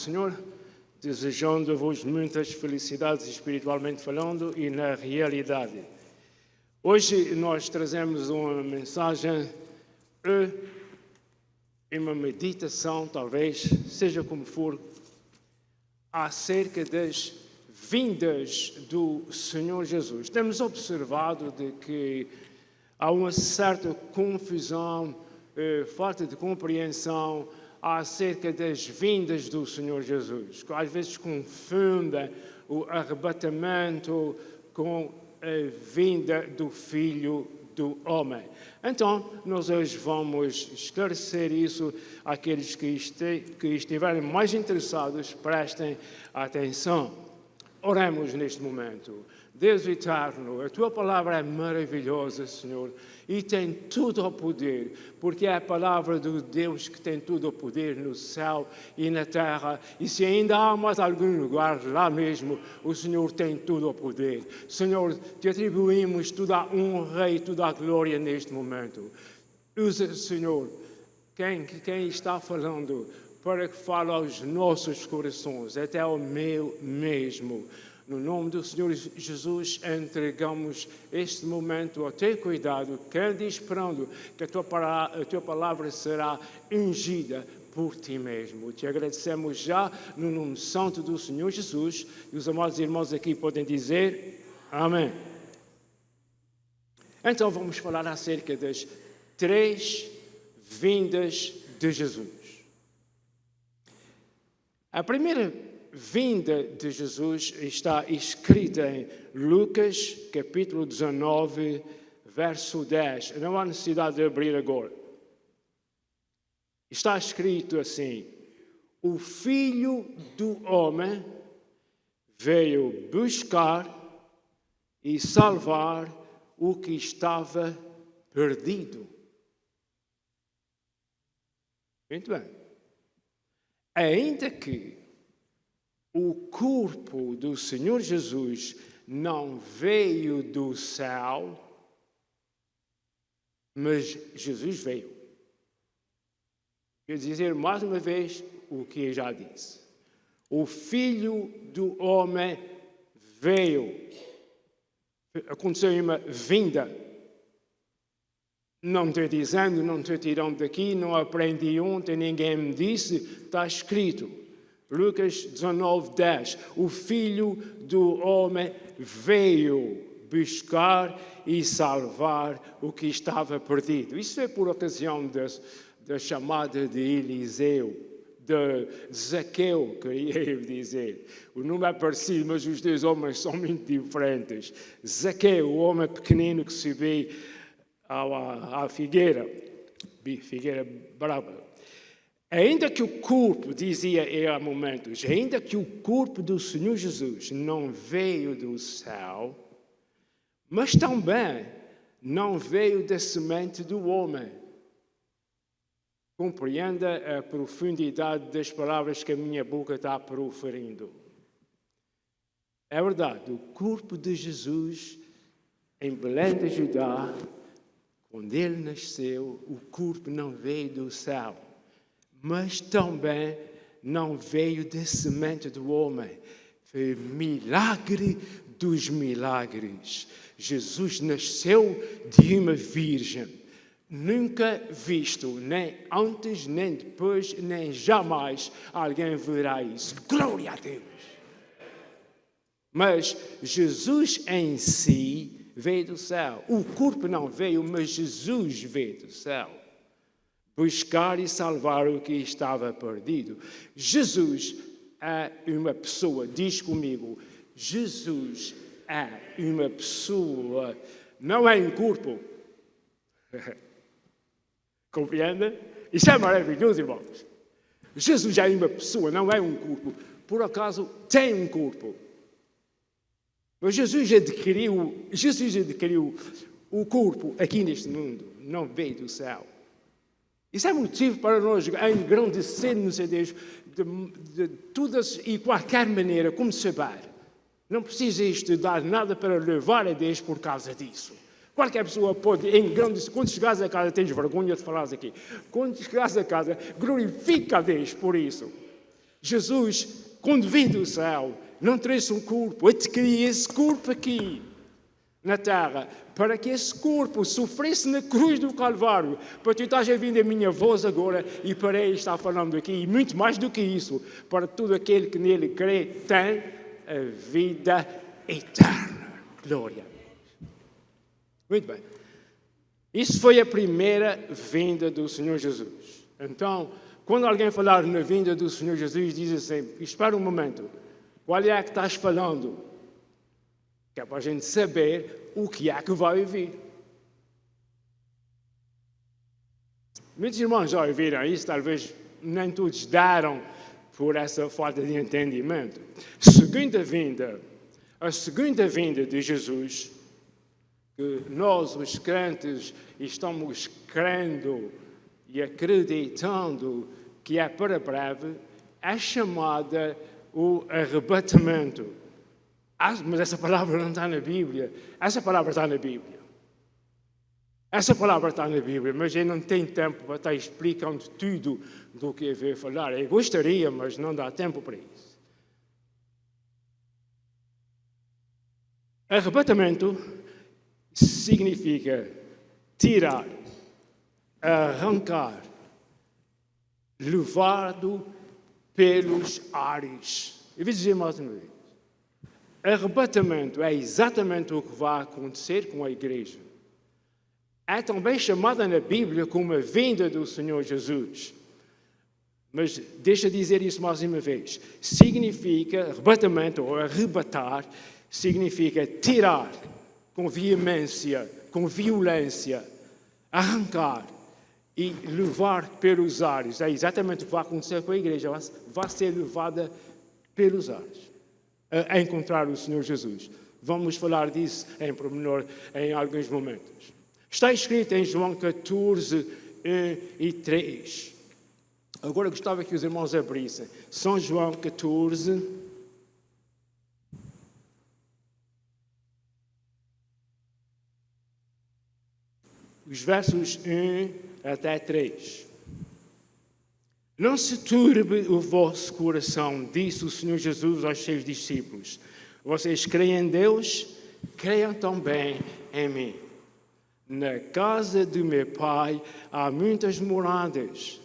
Senhor, desejando-vos muitas felicidades espiritualmente falando e na realidade. Hoje nós trazemos uma mensagem, uma meditação, talvez, seja como for, acerca das vindas do Senhor Jesus. Temos observado de que há uma certa confusão, falta de compreensão acerca das vindas do Senhor Jesus, que às vezes confundem o arrebatamento com a vinda do Filho do Homem. Então, nós hoje vamos esclarecer isso. Aqueles que estiverem mais interessados, prestem atenção. Oremos neste momento. Deus eterno, a Tua palavra é maravilhosa, Senhor, e tem tudo o poder, porque é a palavra do Deus que tem tudo o poder no céu e na terra. E se ainda há mais algum lugar, lá mesmo, o Senhor tem tudo o poder. Senhor, Te atribuímos toda a honra e toda a glória neste momento. Usa, Senhor, quem está falando, para que fale aos nossos corações, até ao meu mesmo. No nome do Senhor Jesus, entregamos este momento ao Teu cuidado, querendo e esperando que a Tua palavra será ungida por Ti mesmo. Te agradecemos já no nome santo do Senhor Jesus. E os amados irmãos aqui podem dizer amém. Então vamos falar acerca das 3 vindas de Jesus. A primeira vinda de Jesus está escrita em Lucas, capítulo 19, verso 10. Não há necessidade de abrir agora. Está escrito assim: o Filho do Homem veio buscar e salvar o que estava perdido. Muito bem. Ainda que o corpo do Senhor Jesus não veio do céu, mas Jesus veio. Quer dizer mais uma vez o que eu já disse. O Filho do Homem veio. Aconteceu uma vinda. Não estou dizendo, não estou tirando daqui, não aprendi ontem, ninguém me disse, está escrito. Lucas 19, 10. O Filho do Homem veio buscar e salvar o que estava perdido. Isso é por ocasião da chamada de Eliseu, de Zaqueu, queria dizer. O nome é parecido, mas os dois homens são muito diferentes. Zaqueu, o homem pequenino que subiu à figueira brava. Ainda que o corpo, dizia eu há momentos, ainda que o corpo do Senhor Jesus não veio do céu, mas também não veio da semente do homem. Compreenda a profundidade das palavras que a minha boca está proferindo. É verdade, o corpo de Jesus em Belém de Judá, quando ele nasceu, o corpo não veio do céu. Mas também não veio da semente do homem. Foi milagre dos milagres. Jesus nasceu de uma virgem. Nunca visto, nem antes, nem depois, nem jamais alguém verá isso. Glória a Deus! Mas Jesus em si veio do céu. O corpo não veio, mas Jesus veio do céu. Buscar e salvar o que estava perdido. Jesus é uma pessoa, diz comigo, Jesus é uma pessoa, não é um corpo. Compreende? Isso é maravilhoso, irmãos. Jesus é uma pessoa, não é um corpo. Por acaso, tem um corpo. Mas Jesus adquiriu o corpo aqui neste mundo, não veio do céu. Isso é motivo para nós engrandecermos a Deus de todas e qualquer maneira, como saber. Não precisa estudar nada para louvar a Deus por causa disso. Qualquer pessoa pode engrandecer. Quando chegares a casa, tens vergonha de falar aqui. Quando chegares a casa, glorifica a Deus por isso. Jesus, quando vem do céu, não trouxe um corpo, adquiria esse corpo aqui, na terra, para que esse corpo sofresse na cruz do Calvário, para tu estás a vir a minha voz agora e para ele estar falando aqui, e muito mais do que isso, para todo aquele que nele crê, tem a vida eterna. Glória. Muito bem. Isso foi a primeira vinda do Senhor Jesus. Então, quando alguém falar na vinda do Senhor Jesus, diz assim, espera um momento, qual é que estás falando? Que é para a gente saber o que é que vai vir. Muitos irmãos já ouviram isso, talvez nem todos deram por essa falta de entendimento. A segunda vinda de Jesus, que nós, os crentes, estamos crendo e acreditando que é para breve, é chamada o arrebatamento. Mas essa palavra não está na Bíblia. Essa palavra está na Bíblia. Mas eu não tenho tempo para estar explicando tudo do que eu vou falar. Eu gostaria, mas não dá tempo para isso. Arrebatamento significa tirar, arrancar, levado pelos ares. Eu vou dizer mais uma vez. Arrebatamento é exatamente o que vai acontecer com a igreja. É também chamada na Bíblia como a vinda do Senhor Jesus. Mas deixa eu dizer isso mais uma vez. Significa, arrebatamento ou arrebatar, significa tirar com veemência, com violência, arrancar e levar pelos ares. É exatamente o que vai acontecer com a igreja. Vai ser levada pelos ares a encontrar o Senhor Jesus. Vamos falar disso em pormenor em alguns momentos. Está escrito em João 14, 1 e 3. Agora gostava que os irmãos abrissem. São João 14. Os versos 1 até 3. Não se turbe o vosso coração, disse o Senhor Jesus aos seus discípulos. Vocês creem em Deus, creiam também em mim. Na casa de meu Pai há muitas moradas.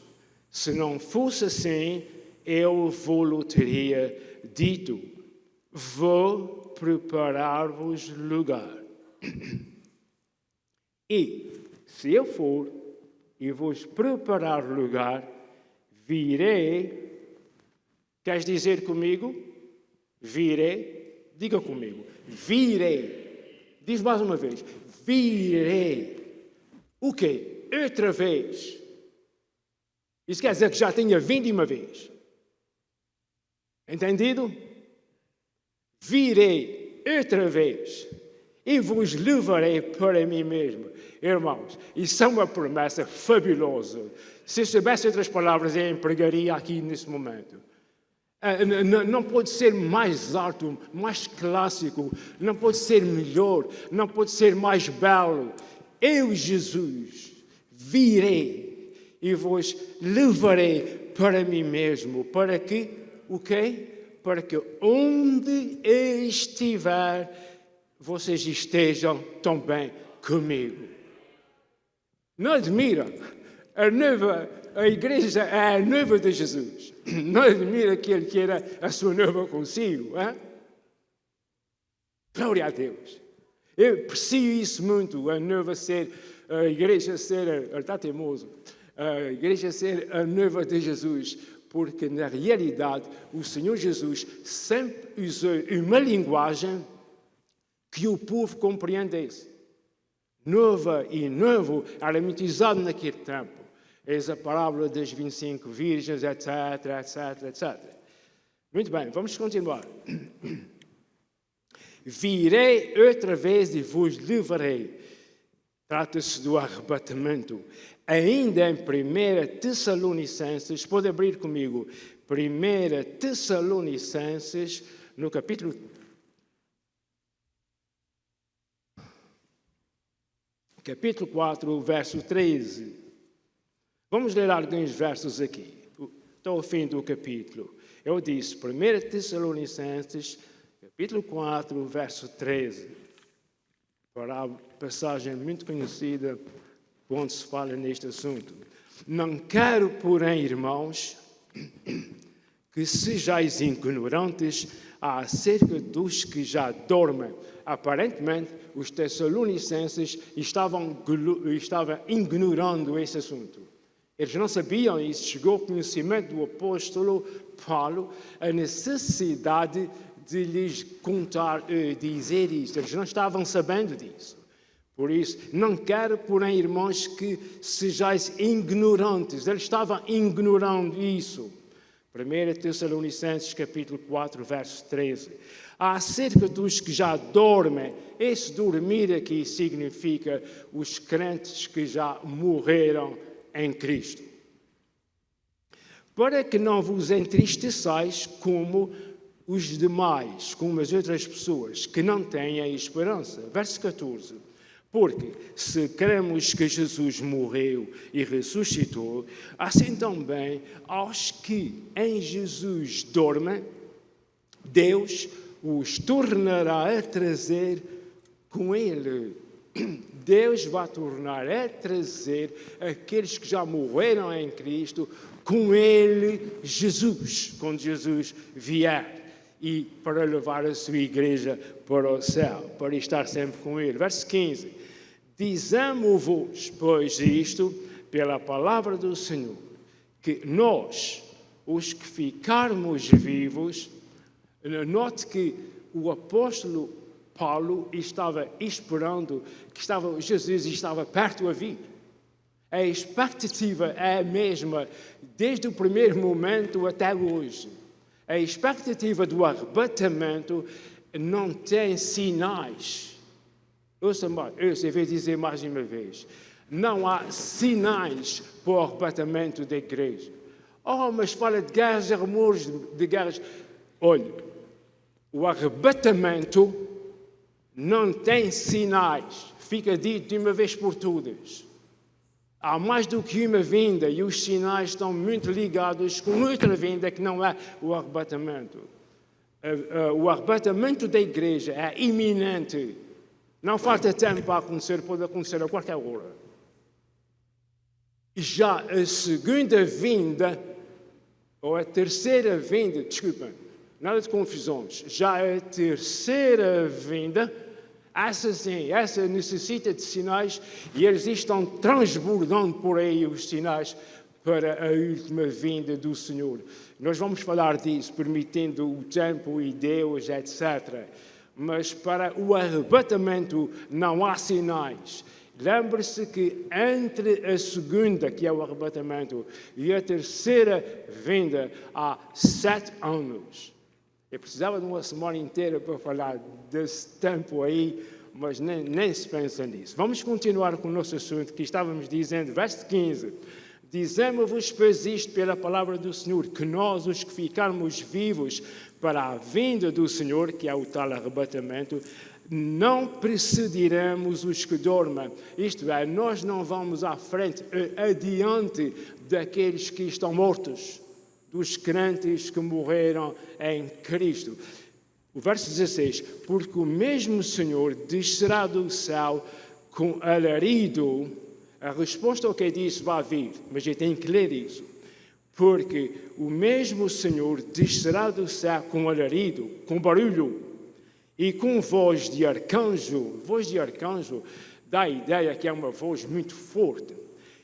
Se não fosse assim, eu vou-lhe teria dito. Vou preparar-vos lugar. E, se eu for e vos preparar lugar, virei. Queres dizer comigo? Virei. Diga comigo. Virei. Diz mais uma vez. Virei. O quê? Outra vez. Isso quer dizer que já tinha vindo uma vez. Entendido? Virei outra vez e vos levarei para mim mesmo. Irmãos, isso é uma promessa fabulosa. Se eu soubesse outras palavras, eu empregaria aqui nesse momento. Não pode ser mais alto, mais clássico, não pode ser melhor, não pode ser mais belo. Eu, Jesus, virei e vos levarei para mim mesmo. Para que, o quê? Para que onde eu estiver, vocês estejam também comigo. Não admira? A igreja é a noiva de Jesus. Não admira que ele queira a sua noiva consigo, hein? Glória a Deus. Eu aprecio isso muito, a igreja ser, está teimoso, a igreja ser a noiva de Jesus, porque na realidade o Senhor Jesus sempre usou uma linguagem que o povo compreendesse. Noiva e noivo era muito usado naquele tempo. Eis a parábola das 25 virgens, etc, etc, etc. Muito bem, vamos continuar. Virei outra vez e vos levarei. Trata-se do arrebatamento. Ainda em 1 Tessalonicenses, pode abrir comigo, 1 Tessalonicenses, no capítulo 4, verso 13. Vamos ler alguns versos aqui. Estou ao fim do capítulo. Eu disse, 1 Tessalonicenses, capítulo 4, verso 13. Para a passagem muito conhecida quando se fala neste assunto. Não quero, porém, irmãos, que sejais ignorantes acerca dos que já dormem. Aparentemente, os tessalonicenses estavam ignorando esse assunto. Eles não sabiam isso. Chegou ao conhecimento do apóstolo Paulo a necessidade de lhes contar, dizer isso. Eles não estavam sabendo disso. Por isso, não quero, porém, irmãos, que sejais ignorantes. Eles estavam ignorando isso. 1 Tessalonicenses, capítulo 4, verso 13. Acerca dos que já dormem, esse dormir aqui significa os crentes que já morreram em Cristo. Para que não vos entristeçais como os demais, como as outras pessoas que não têm a esperança. Verso 14. Porque se cremos que Jesus morreu e ressuscitou, assim também aos que em Jesus dormem, Deus os tornará a trazer com Ele. Deus vai tornar a trazer aqueles que já morreram em Cristo com Ele, Jesus, quando Jesus vier. E para levar a sua igreja para o céu, para estar sempre com Ele. Verso 15. Dizemos-vos, pois, isto, pela palavra do Senhor, que nós, os que ficarmos vivos, note que o apóstolo Paulo estava esperando que Jesus estava perto a vir. A expectativa é a mesma desde o primeiro momento até hoje. A expectativa do arrebatamento não tem sinais. Eu vou dizer mais uma vez. Não há sinais para o arrebatamento da igreja. Mas fala de guerras e rumores de guerras. Olha, o arrebatamento não tem sinais. Fica dito de uma vez por todas. Há mais do que uma vinda e os sinais estão muito ligados com outra vinda que não é o arrebatamento. O arrebatamento da igreja é iminente. Não falta tempo para acontecer, pode acontecer a qualquer hora. Já a segunda vinda, ou a terceira vinda, desculpem, nada de confusões. Já a terceira vinda, essa sim, essa necessita de sinais e eles estão transbordando por aí os sinais para a última vinda do Senhor. Nós vamos falar disso, permitindo o tempo e Deus, etc. Mas para o arrebatamento não há sinais. Lembre-se que entre a segunda, que é o arrebatamento, e a terceira vinda, há 7 anos. Eu precisava de uma semana inteira para falar desse tempo aí, mas nem se pensa nisso. Vamos continuar com o nosso assunto, que estávamos dizendo, verso 15. Dizemos-vos, pois, isto pela palavra do Senhor, que nós, os que ficarmos vivos para a vinda do Senhor, que é o tal arrebatamento, não precediremos os que dormem. Isto é, nós não vamos à frente, adiante daqueles que estão mortos, dos crentes que morreram em Cristo. O verso 16, porque o mesmo Senhor descerá do céu com alarido. A resposta ao que disse vai vir, mas eu tenho que ler isso. Porque o mesmo Senhor descerá do céu com alarido, com barulho, e com voz de arcanjo. Voz de arcanjo dá a ideia que é uma voz muito forte.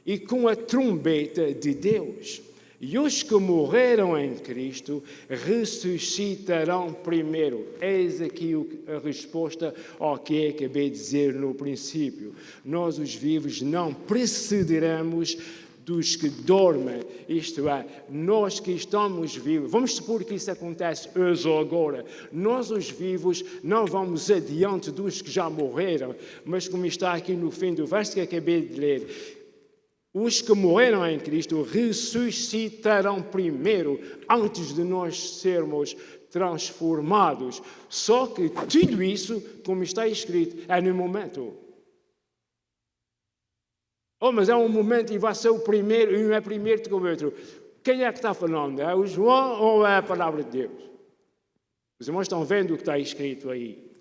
E com a trombeta de Deus. E os que morreram em Cristo ressuscitarão primeiro. Eis aqui a resposta ao que acabei de dizer no princípio. Nós, os vivos, não precederemos dos que dormem, isto é, nós que estamos vivos. Vamos supor que isso acontece hoje ou agora. Nós, os vivos, não vamos adiante dos que já morreram, mas como está aqui no fim do verso que acabei de ler, os que morreram em Cristo ressuscitarão primeiro, antes de nós sermos transformados. Só que tudo isso, como está escrito, é no momento. Mas é um momento e vai ser o primeiro, e não é primeiro do que o outro. Quem é que está falando? É o João ou é a palavra de Deus? Os irmãos estão vendo o que está escrito aí.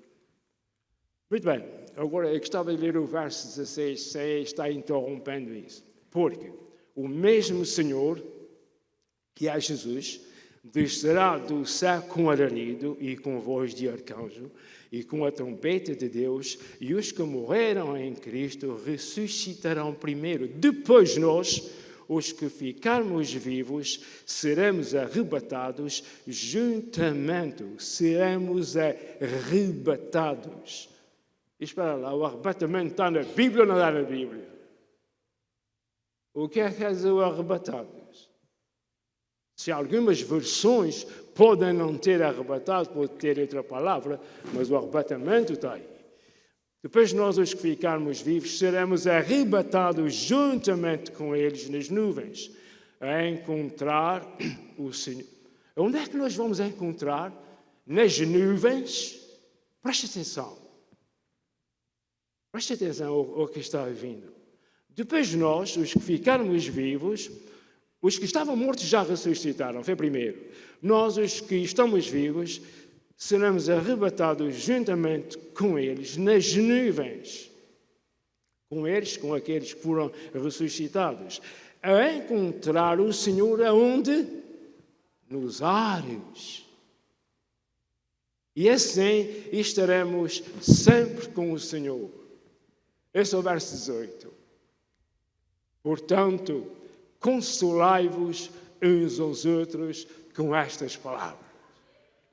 Muito bem, agora eu gostava de ler o verso 16, sem estar interrompendo isso. Porque o mesmo Senhor, que é Jesus, descerá do céu com alarido e com voz de arcanjo e com a trombeta de Deus, e os que morreram em Cristo ressuscitarão primeiro. Depois nós, os que ficarmos vivos, seremos arrebatados juntamente. Seremos arrebatados. Espera lá, o arrebatamento está na Bíblia ou não está na Bíblia? O que é que quer dizer o arrebatados? Se algumas versões podem não ter arrebatado, pode ter outra palavra, mas o arrebatamento está aí. Depois nós, os que ficarmos vivos, seremos arrebatados juntamente com eles nas nuvens, a encontrar o Senhor. Onde é que nós vamos encontrar? Nas nuvens? Preste atenção. Preste atenção ao que está vindo. Depois nós, os que ficarmos vivos, os que estavam mortos já ressuscitaram, foi primeiro. Nós, os que estamos vivos, seremos arrebatados juntamente com eles nas nuvens. Com eles, com aqueles que foram ressuscitados. A encontrar o Senhor aonde? Nos ares. E assim estaremos sempre com o Senhor. Esse é o verso 18. Portanto, consolai-vos uns aos outros com estas palavras.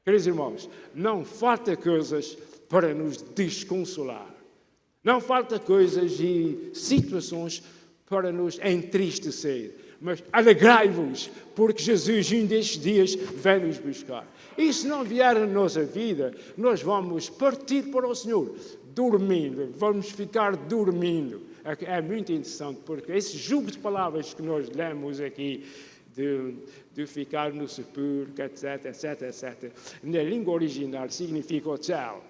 Queridos irmãos, não falta coisas para nos desconsolar. Não falta coisas e situações para nos entristecer. Mas alegrai-vos, porque Jesus, um destes dias, vem nos buscar. E se não vier na nossa vida, nós vamos partir para o Senhor, dormindo. Vamos ficar dormindo. É muito interessante, porque esse jogo de palavras que nós lemos aqui, de ficar no sepulcro, etc, etc, etc, na língua original significa hotel.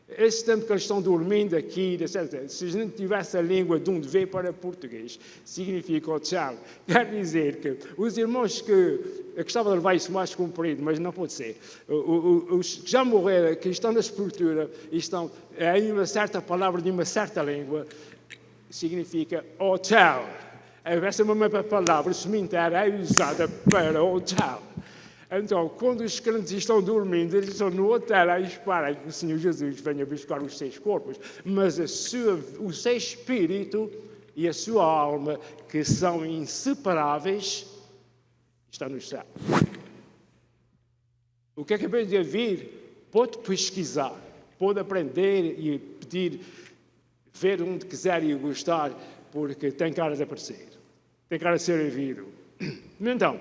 Esse tempo que eles estão dormindo aqui, etc., se a gente tivesse a língua de onde veio para português, significa hotel. Quer dizer que os irmãos eu gostava de levar isso mais comprido, mas não pode ser. Os que já morreram, que estão na sepultura, estão em uma certa palavra de uma certa língua, significa hotel. Essa mesma palavra, cemitério, é usada para hotel. Então, quando os crentes estão dormindo, eles estão no hotel a esperar que o Senhor Jesus venha buscar os seus corpos. Mas o seu espírito e a sua alma, que são inseparáveis, estão no céu. O que acabei de ouvir, pode pesquisar, pode aprender e pedir, ver onde quiser e gostar, porque tem cara de aparecer. Tem cara de ser ouvido. Então,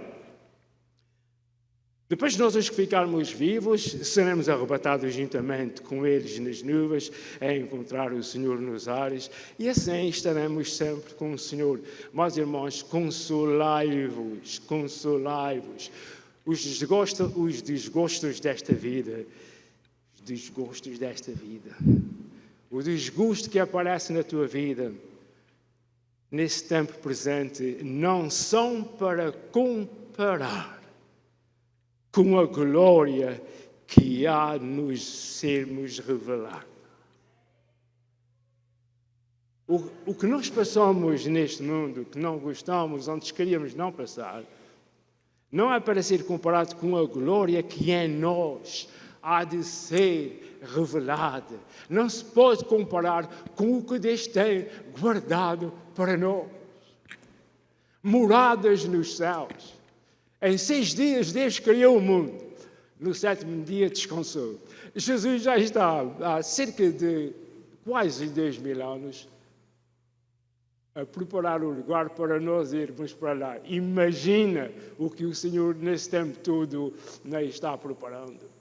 depois de nós os que ficarmos vivos, seremos arrebatados juntamente com eles nas nuvens, a encontrar o Senhor nos ares, e assim estaremos sempre com o Senhor. Mas, irmãos, consolai-vos, consolai-vos. Os desgostos desta vida, o desgosto que aparece na tua vida, nesse tempo presente, não são para comparar com a glória que há nos sermos revelada. O que nós passamos neste mundo, que não gostamos, antes queríamos não passar, não é para ser comparado com a glória que em nós há de ser revelada. Não se pode comparar com o que Deus tem guardado para nós. Moradas nos céus. Em 6 dias Deus criou o mundo. No 7º dia descansou. Jesus já está há cerca de quase 2000 anos a preparar o lugar para nós irmos para lá. Imagina o que o Senhor nesse tempo todo está preparando.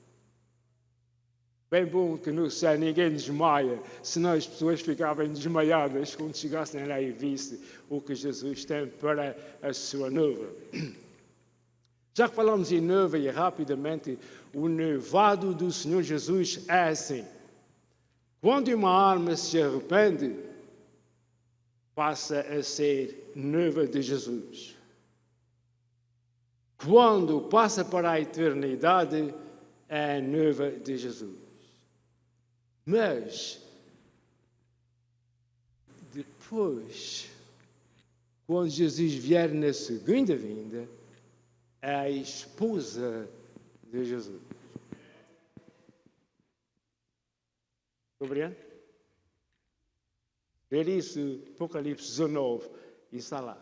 Bem bom que no céu ninguém desmaia, senão as pessoas ficavam desmaiadas quando chegassem lá e vissem o que Jesus tem para a sua noiva. Já que falamos em noiva e rapidamente, o noivado do Senhor Jesus é assim. Quando uma alma se arrepende, passa a ser noiva de Jesus. quando passa para a eternidade, é a noiva de Jesus. Mas, depois, quando Jesus vier na segunda vinda, é a esposa de Jesus. Compreende? Ver isso, Apocalipse 19, e está lá.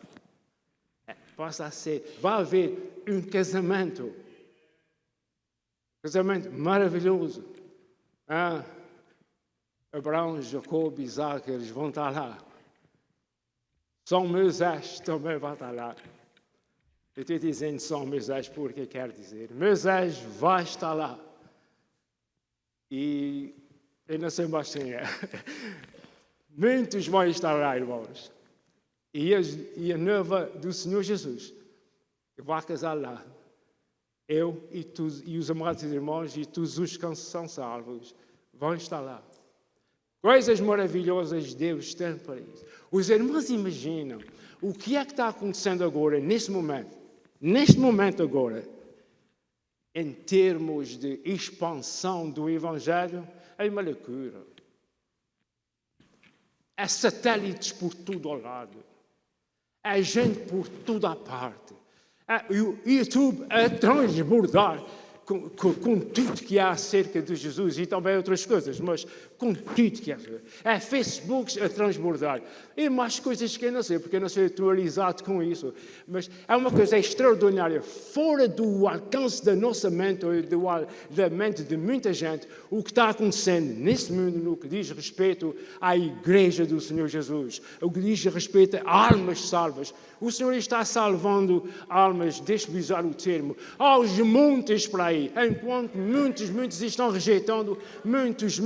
Passa a ser, vai haver um casamento maravilhoso. Abraão, Jacob, Isaac, eles vão estar lá. São Moisés também vai estar lá. Eu estou dizendo São Moisés porque quer dizer, Moisés vai estar lá. E eu não sei mais quem é. Muitos vão estar lá, irmãos. E a noiva do Senhor Jesus vai casar lá. Eu e os amados irmãos e todos os que são salvos vão estar lá. Coisas maravilhosas Deus tem para isso. Os irmãos imaginam o que é que está acontecendo agora, neste momento agora, em termos de expansão do Evangelho, é uma loucura. Há satélites por todo o lado. Há gente por toda a parte. Há o YouTube a transbordar com tudo que há acerca de Jesus e também outras coisas, mas com tudo que há. Há Facebooks a transbordar. E mais coisas que eu não sei, porque eu não sou atualizado com isso. Mas é uma coisa extraordinária, fora do alcance da nossa mente ou da mente de muita gente, o que está acontecendo nesse mundo no que diz respeito à Igreja do Senhor Jesus, o que diz respeito a almas salvas. O Senhor está salvando almas, deixe-me usar o termo, aos montes para aí, enquanto muitos estão rejeitando, muitos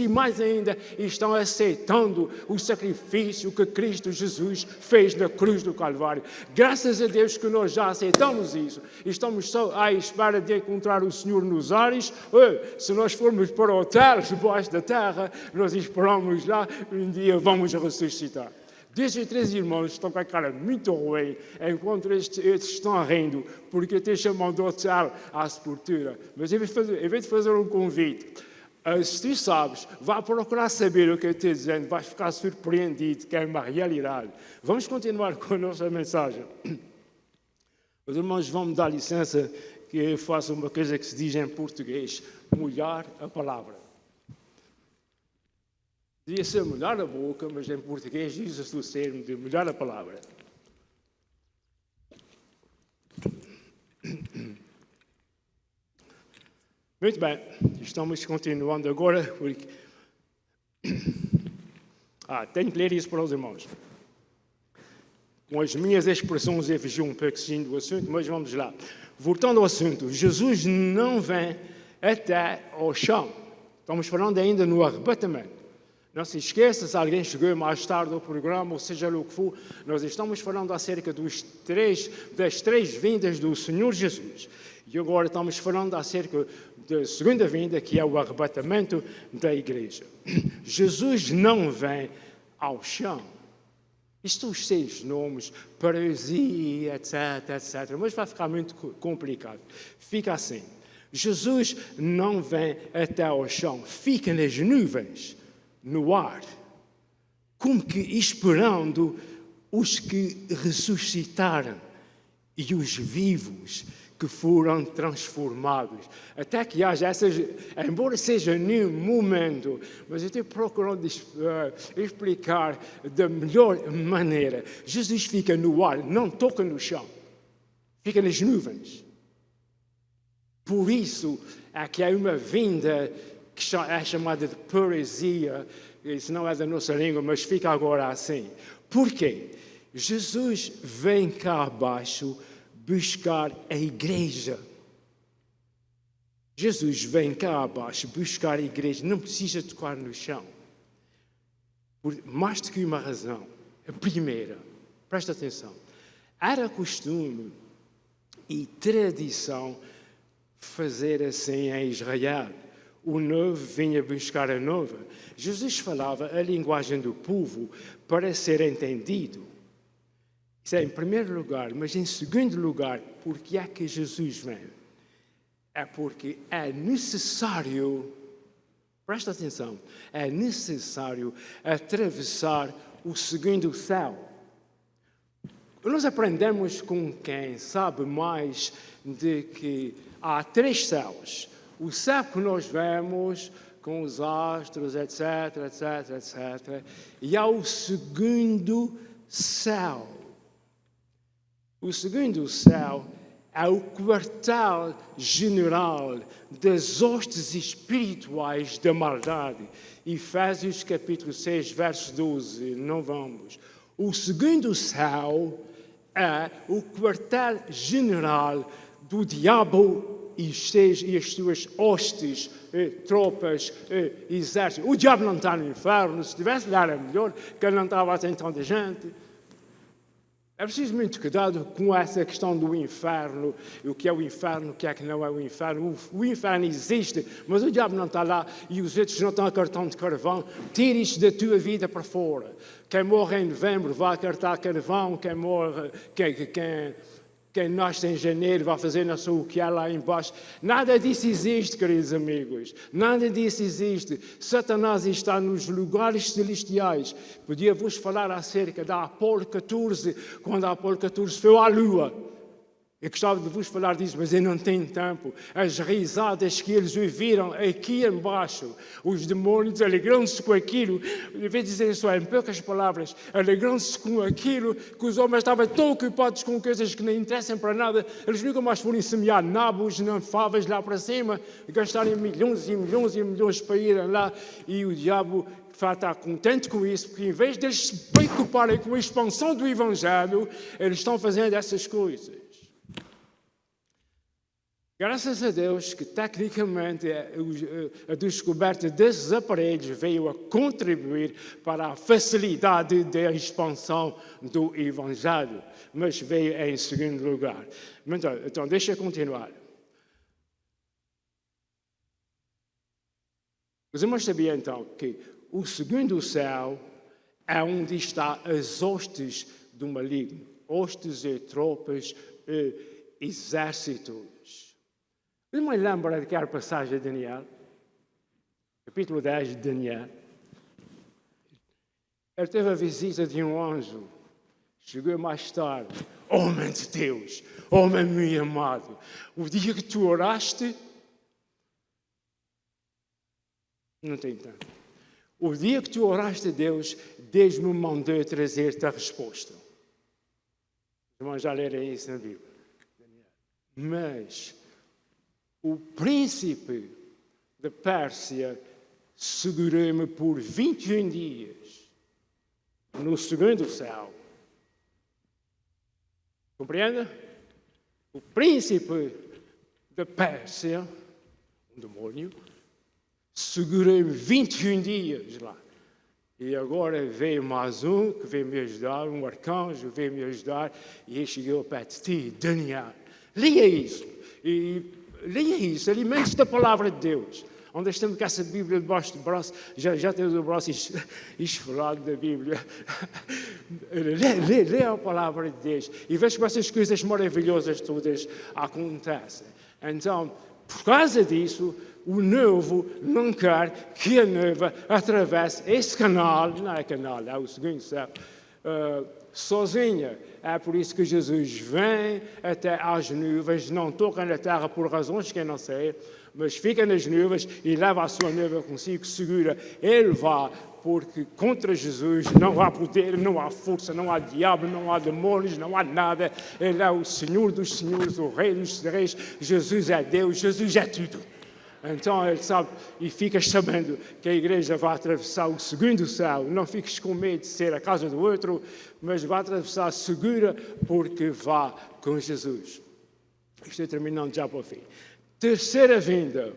e mais ainda estão aceitando o sacrifício que Cristo Jesus fez na cruz do Calvário. Graças a Deus que nós já aceitamos isso. Estamos só à espera de encontrar o Senhor nos ares. Se nós formos para o hotel debaixo da terra, nós esperamos lá, um dia vamos ressuscitar. 2 ou 3 irmãos estão com a cara muito ruim, enquanto estes estão rindo, porque eu te chamam de hotel à sepultura. Mas eu vou te fazer um convite. Se tu sabes, vá procurar saber o que eu estou dizendo, vais ficar surpreendido, que é uma realidade. Vamos continuar com a nossa mensagem. Os irmãos vão me dar licença que eu faça uma coisa que se diz em português, molhar a palavra. Devia ser molhar a boca, mas em português diz-se o termo de molhar a palavra. Muito bem, estamos continuando agora, porque... tenho que ler isso para os irmãos. Com as minhas expressões eu fugi um pouquinho do assunto, mas vamos lá. Voltando ao assunto, Jesus não vem até ao chão. Estamos falando ainda no arrebatamento. Não se esqueça, se alguém chegou mais tarde ao programa, ou seja o que for, nós estamos falando acerca das 3 vindas do Senhor Jesus. E agora estamos falando acerca da segunda vinda, que é o arrebatamento da igreja. Jesus não vem ao chão. Isto os 6 nomes, parousia, etc, mas vai ficar muito complicado. Fica assim. Jesus não vem até ao chão, fica nas nuvens, no ar, como que esperando os que ressuscitaram e os vivos que foram transformados. Até que haja essas, embora seja nenhum momento, mas eu estou procurando explicar da melhor maneira. Jesus fica no ar, não toca no chão, fica nas nuvens. Por isso é que há uma vinda que é chamada de parousia, isso não é da nossa língua, mas fica agora assim. Por quê? Jesus vem cá abaixo buscar a igreja. Jesus vem cá abaixo buscar a igreja, não precisa tocar no chão. Por mais do que uma razão. A primeira, presta atenção, era costume e tradição fazer assim em Israel. O noivo vinha buscar a noiva. Jesus falava a linguagem do povo para ser entendido. Isso é em primeiro lugar, mas em segundo lugar, porque é que Jesus vem? É porque é necessário, presta atenção, é necessário atravessar o segundo céu. Nós aprendemos com quem sabe mais de que há 3 céus. O céu que nós vemos com os astros, etc, etc, etc. E há o segundo céu. O segundo céu é o quartel-general das hostes espirituais da maldade. Efésios capítulo 6, verso 12. Não vamos. O segundo céu é o quartel-general do diabo e as suas hostes, tropas, exércitos. O diabo não está no inferno. Se estivesse lá era melhor, que ele não estava a ter tanta gente. É preciso muito cuidado com essa questão do inferno, o que é o inferno, o que é que não é o inferno. O inferno existe, mas o diabo não está lá e os outros não estão a cartão de carvão. Tira isto da tua vida para fora. Quem morre em novembro vai cartar carvão, quem nasce em janeiro vai fazer não sei o que é lá embaixo. Nada disso existe, queridos amigos. Nada disso existe. Satanás está nos lugares celestiais. Podia-vos falar acerca da Apolo 14, quando a Apolo 14 foi à Lua. Eu gostava de vos falar disso, mas eu não tenho tempo. As risadas que eles ouviram aqui embaixo, os demônios alegrando-se com aquilo, devia dizer só em poucas palavras, alegrando-se com aquilo, que os homens estavam tão ocupados com coisas que não interessam para nada, eles nunca mais foram semear nabos, nem favas lá para cima, gastarem milhões e milhões e milhões para irem lá, e o diabo está contente com isso, porque em vez de eles se preocuparem com a expansão do Evangelho, eles estão fazendo essas coisas. Graças a Deus que, tecnicamente, a descoberta desses aparelhos veio a contribuir para a facilidade da expansão do Evangelho, mas veio em segundo lugar. Então deixa eu continuar. Os irmãos sabiam, então, que o segundo céu é onde está as hostes do maligno, hostes e tropas e exércitos. Não lembra daquela passagem de Daniel? Capítulo 10 de Daniel. Ele teve a visita de um anjo. Chegou mais tarde. Homem de Deus, homem muito amado. O dia que tu oraste, não tem tempo. O dia que tu oraste a Deus, Deus me mandou trazer-te a resposta. Os irmãos já leram isso na Bíblia. Mas o príncipe da Pérsia segurou-me por 21 dias no segundo céu. Compreende? O príncipe da Pérsia, um demônio, segurou-me 21 dias lá. E agora veio mais um que veio me ajudar, um arcanjo veio me ajudar, e ele chegou perto de ti, Daniel. Leia isso. Leia isso, alimente-se da palavra de Deus. Onde estamos com essa Bíblia debaixo do braço, já temos o braço esfolado da Bíblia. Leia a palavra de Deus e veja como essas coisas maravilhosas todas acontecem. Então, por causa disso, o noivo não quer que a noiva atravesse esse canal, não é canal, é o segundo céu, sozinha. É por isso que Jesus vem até às nuvens, não toca na terra por razões que eu não sei, mas fica nas nuvens e leva a sua noiva consigo, segura. Ele vai, porque contra Jesus não há poder, não há força, não há diabo, não há demônios, não há nada. Ele é o Senhor dos senhores, o Rei dos reis. Jesus é Deus, Jesus é tudo. Então ele sabe e ficas sabendo que a igreja vai atravessar o segundo céu. Não fiques com medo de ser a casa do outro, mas vai atravessar segura porque vai com Jesus. Estou terminando já para o fim. Terceira vinda.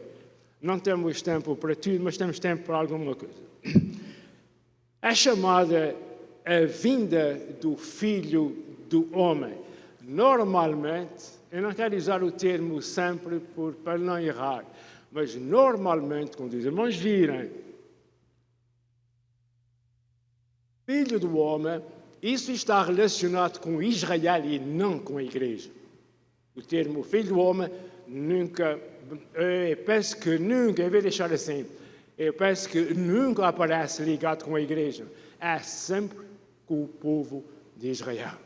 Não temos tempo para tudo, mas temos tempo para alguma coisa. É chamada a vinda do Filho do Homem. Normalmente, eu não quero usar o termo sempre para não errar, mas normalmente, quando os irmãos virem Filho do Homem, Isso está relacionado com Israel e não com a igreja. O termo filho do homem nunca, eu penso que nunca, eu vou deixar assim, eu penso que nunca aparece ligado com a igreja. É sempre com o povo de Israel.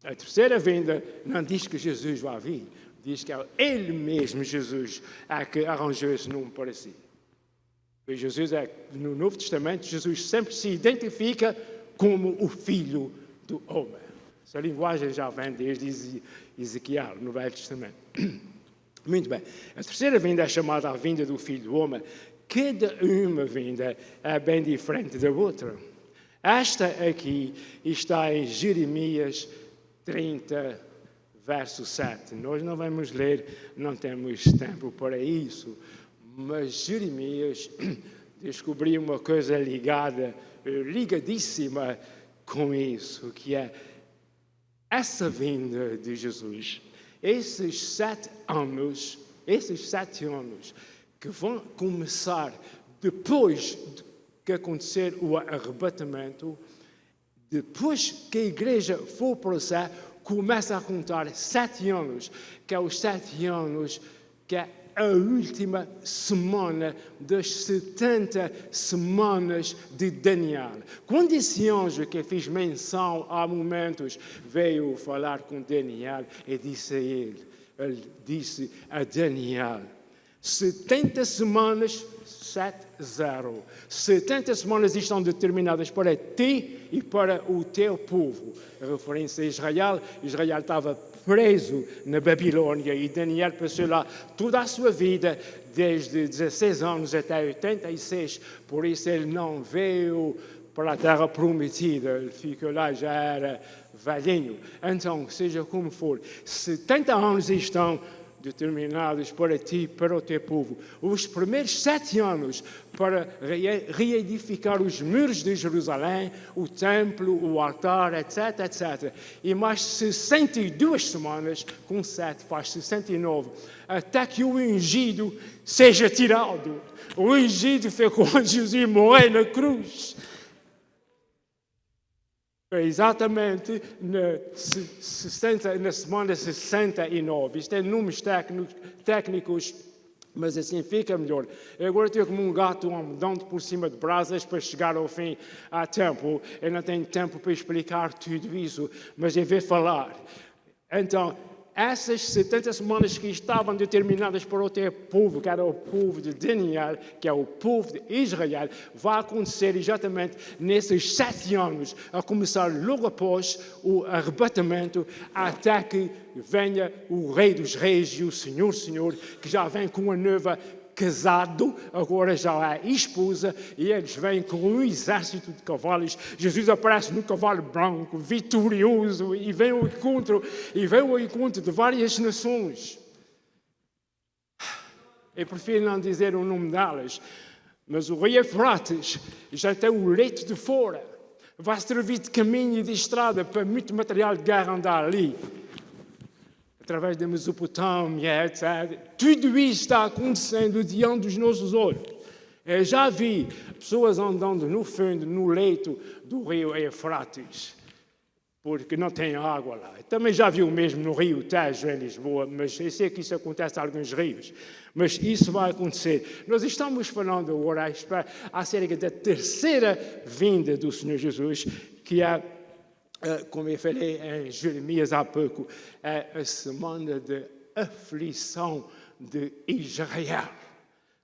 A terceira vinda não diz que Jesus vai vir, diz que é ele mesmo, Jesus, é que arranjou esse nome para si. E Jesus no Novo Testamento, Jesus sempre se identifica como o Filho do Homem. Essa linguagem já vem desde Ezequiel, no Velho Testamento. Muito bem. A terceira vinda é chamada a vinda do Filho do Homem. Cada uma vinda é bem diferente da outra. Esta aqui está em Jeremias 30, verso 7. Nós não vamos ler, não temos tempo para isso, mas Jeremias descobriu uma coisa ligadíssima com isso, que é essa vinda de Jesus. Esses 7 anos que vão começar depois que acontecer o arrebatamento, depois que a igreja for para o céu, começa a contar 7 anos, que é os 7 anos, que é a última semana das 70 semanas de Daniel. Quando esse anjo que fiz menção há momentos veio falar com Daniel, e disse a ele disse a Daniel, 70 semanas, 7-0. 70 semanas estão determinadas para ti e para o teu povo. A referência a Israel. Israel estava preso na Babilônia e Daniel passou lá toda a sua vida, desde 16 anos até 86. Por isso ele não veio para a terra prometida. Ele ficou lá, já era velhinho. Então, seja como for, 70 anos estão determinados para ti, para o teu povo. Os primeiros 7 anos para reedificar os muros de Jerusalém, o templo, o altar, etc, etc. E mais 62 semanas, com 7 faz 69, até que o ungido seja tirado. O ungido foi quando Jesus morreu na cruz. Exatamente na semana 69. Isto é números técnicos, mas assim fica melhor. Agora estou como um gato andando por cima de brasas para chegar ao fim a tempo. Eu não tenho tempo para explicar tudo isso, mas eu vou falar. Então, essas 70 semanas que estavam determinadas para o teu povo, que era o povo de Daniel, que é o povo de Israel, vai acontecer exatamente nesses 7 anos, a começar logo após o arrebatamento, até que venha o Rei dos Reis e o Senhor, que já vem com uma noiva casado, agora já é esposa, e eles vêm com um exército de cavalos. Jesus aparece no cavalo branco, vitorioso, e vem ao encontro de várias nações. Eu prefiro não dizer o nome delas, mas o rei Eufrates já tem o leito de fora, vai servir de caminho e de estrada para muito material de guerra andar ali. Através da Mesopotâmia, etc. Tudo isso está acontecendo diante dos nossos olhos. Eu já vi pessoas andando no fundo, no leito do rio Eufrates, porque não tem água lá. Eu também já vi o mesmo no rio Tejo, em Lisboa, mas eu sei que isso acontece em alguns rios. Mas isso vai acontecer. Nós estamos falando agora acerca da terceira vinda do Senhor Jesus, que é, como eu falei em Jeremias há pouco, é a semana de aflição de Israel.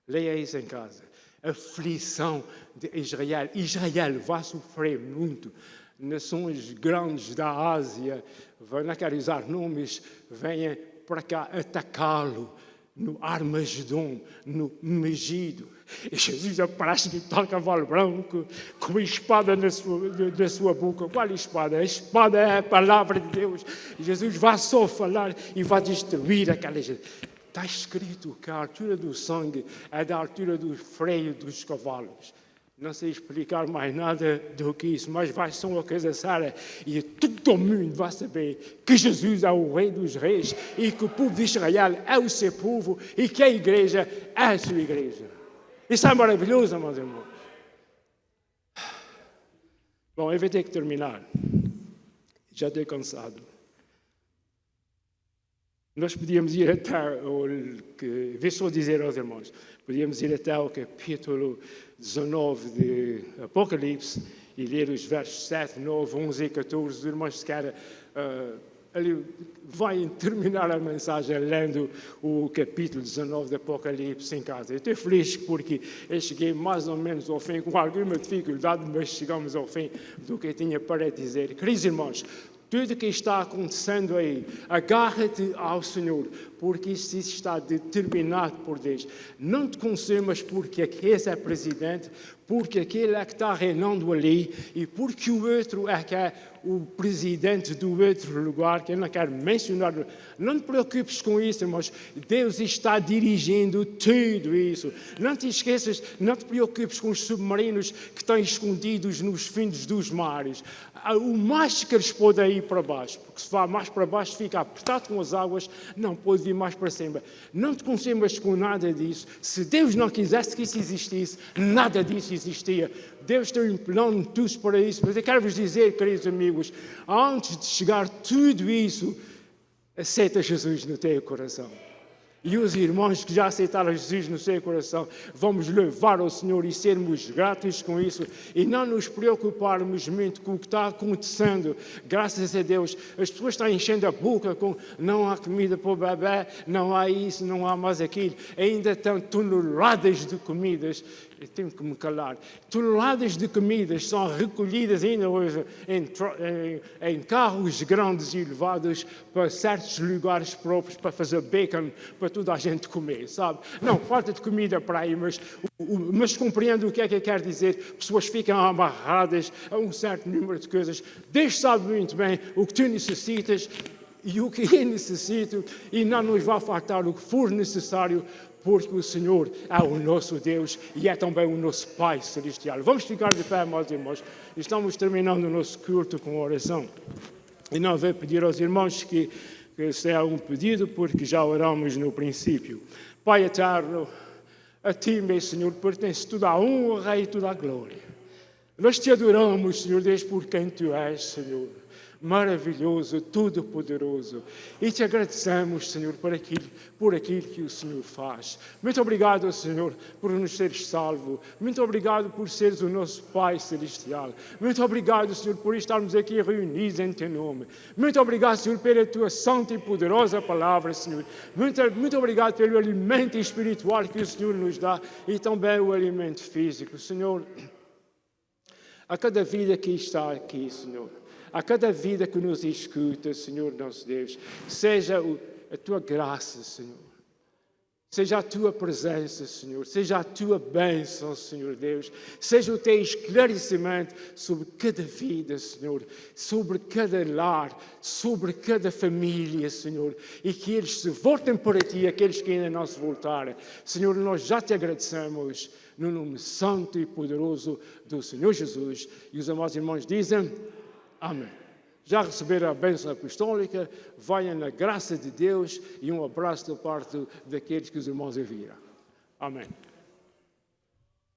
Leia isso em casa. Aflição de Israel. Israel vai sofrer muito. Nações grandes da Ásia, não quero usar nomes, venham para cá atacá-lo no Armagedon, no Megido. E Jesus aparece no tal cavalo branco, com a espada na sua boca. Qual espada? A espada é a palavra de Deus. E Jesus vai só falar e vai destruir aquela gente. Está escrito que a altura do sangue é da altura do freio dos cavalos. Não sei explicar mais nada do que isso, mas vai ser uma coisa séria. E todo o mundo vai saber que Jesus é o Rei dos Reis e que o povo de Israel é o seu povo e que a igreja é a sua igreja. Isso é maravilhoso, meus irmãos. Bom, eu vou ter que terminar. Já estou cansado. Nós podíamos ir até, vê só dizer aos irmãos, podíamos ir até o capítulo 19 de Apocalipse e ler os versos 7, 9, 11 e 14. Os irmãos, se querem, ali vai terminar a mensagem lendo o capítulo 19 de Apocalipse em casa. Eu estou feliz porque eu cheguei mais ou menos ao fim, com alguma dificuldade, mas chegamos ao fim do que eu tinha para dizer. Queridos irmãos, tudo o que está acontecendo aí, agarra-te ao Senhor, porque isso está determinado por Deus. Não te consumas porque aquele é presidente, porque aquele é que está reinando ali e porque o outro é que é o presidente do outro lugar, que eu não quero mencionar. Não te preocupes com isso, mas Deus está dirigindo tudo isso. Não te esqueças, não te preocupes com os submarinos que estão escondidos nos fundos dos mares. O mais que eles podem ir para baixo, porque se vá mais para baixo fica apertado com as águas, não pode vir mais para cima. Não te consumas com nada disso. Se Deus não quisesse que isso existisse, nada disso existia. Deus tem um plano de tudo para isso. Mas eu quero vos dizer, queridos amigos, antes de chegar tudo isso, aceita Jesus no teu coração. E os irmãos que já aceitaram Jesus no seu coração, vamos louvar ao Senhor e sermos gratos com isso e não nos preocuparmos muito com o que está acontecendo. Graças a Deus, as pessoas estão enchendo a boca com não há comida para o bebê, não há isso, não há mais aquilo. Ainda estão toneladas de comidas. Eu tenho que me calar. Toneladas de comidas são recolhidas ainda hoje em carros grandes e levados para certos lugares próprios para fazer bacon para toda a gente comer, sabe? Não, falta de comida para aí, mas compreendo o que é que eu quero dizer. Pessoas ficam amarradas a um certo número de coisas. Deus sabe muito bem o que tu necessitas e o que eu necessito e não nos vai faltar o que for necessário, porque o Senhor é o nosso Deus e é também o nosso Pai Celestial. Vamos ficar de pé, meus irmãos. Estamos terminando o nosso culto com oração. E não vou pedir aos irmãos que se é um pedido, porque já oramos no princípio. Pai eterno, a Ti, meu Senhor, pertence toda a honra e toda a glória. Nós Te adoramos, Senhor Deus, por quem Tu és, Senhor. Maravilhoso, todo-poderoso. E Te agradecemos, Senhor, por aquilo que o Senhor faz. Muito obrigado, Senhor, por nos seres salvo. Muito obrigado por seres o nosso Pai Celestial. Muito obrigado, Senhor, por estarmos aqui reunidos em Teu nome. Muito obrigado, Senhor, pela Tua santa e poderosa palavra, Senhor. Muito obrigado pelo alimento espiritual que o Senhor nos dá e também o alimento físico. Senhor, a cada vida que está aqui, Senhor, a cada vida que nos escuta, Senhor nosso Deus, seja a Tua graça, Senhor, seja a Tua presença, Senhor, seja a Tua bênção, Senhor Deus, seja o Teu esclarecimento sobre cada vida, Senhor, sobre cada lar, sobre cada família, Senhor, e que eles se voltem para Ti, aqueles que ainda não se voltaram. Senhor, nós já Te agradecemos no nome santo e poderoso do Senhor Jesus. E os amados irmãos dizem... Amém. Já receberam a bênção apostólica, venham na graça de Deus e um abraço da parte daqueles que os irmãos ouviram. Amém.